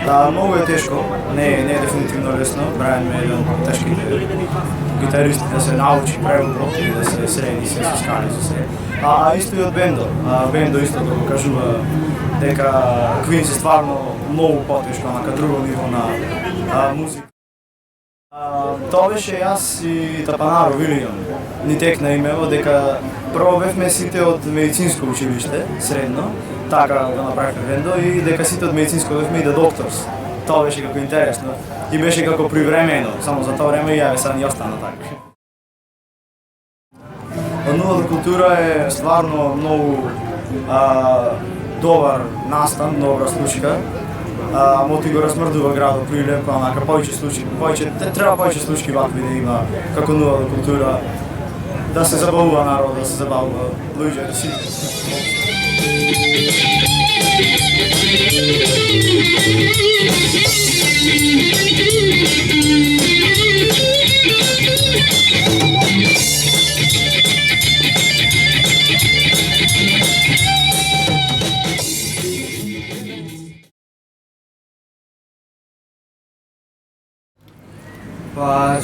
Да, много е тежко, не е дефинитивно лесно. Брайан е един от тежките гитаристи да се научи превод и да се среди се скали за се. Исто и од Бендо. Бендо исто да го кажува дека Квинс е стварно многу потешко на друго ниво на музика. Тоа беше јас и Тапанаро Вилијам. Ни текна имево дека прво бевме сите од медицинско училиште, средно, така го направивме Бендо и дека сите од медицинско бевме и да докторс. Тоа беше како интересно и беше како привремено, само за тоа време ја сега ни остана така. Нулата култура е стварно многу добар настан, добра случка. Моти го размрдува градот прилепо, онака повеќе случаи, треба повеќе случаи вакви да има како нулата култура, да се забавува народ, да се забавува луѓе, сите.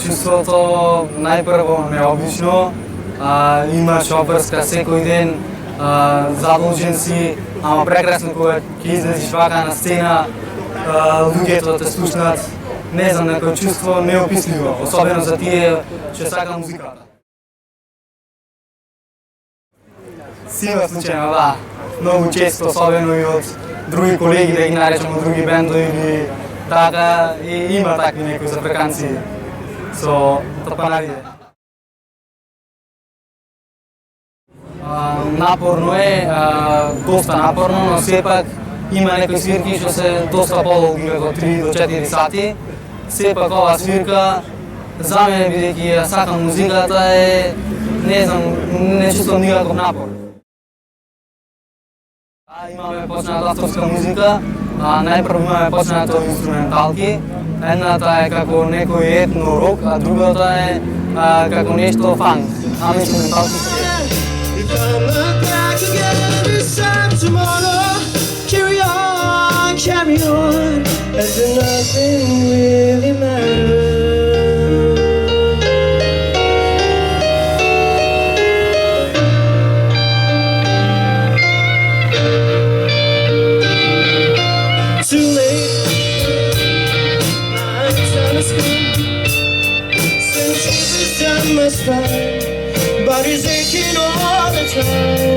Чувството најпрво необично, имаш обврска секој ден, задолжен си, ама прекрасно кога ќе излезеш вака на сцена, луѓето те слушнат, не знам, некој чувство неописливо, особено за тие што сака музиката. Сила случајно, да, многу често, особено и од други колеги, да ги наречам од други бендови или така, и има такви некои запреканци со тапанарите. Напорно е, доста напорно, но сепак има некои свирки што се доста подолги, како 3 до 4 сати. Сепак ова свирка, за мене, бидејќи ја сакам музиката, е, не знам, не чувствам никаков напор. Имаме почната авторска музика, најпрво имаме почнато инструменталки. Едната е како некој етно рок, а другата е како нешто фанк. Ама инструменталки се. Carry on, as if nothing really matters. Too late, I'm trying to speak. Since you've done my spine, body's aching all the time.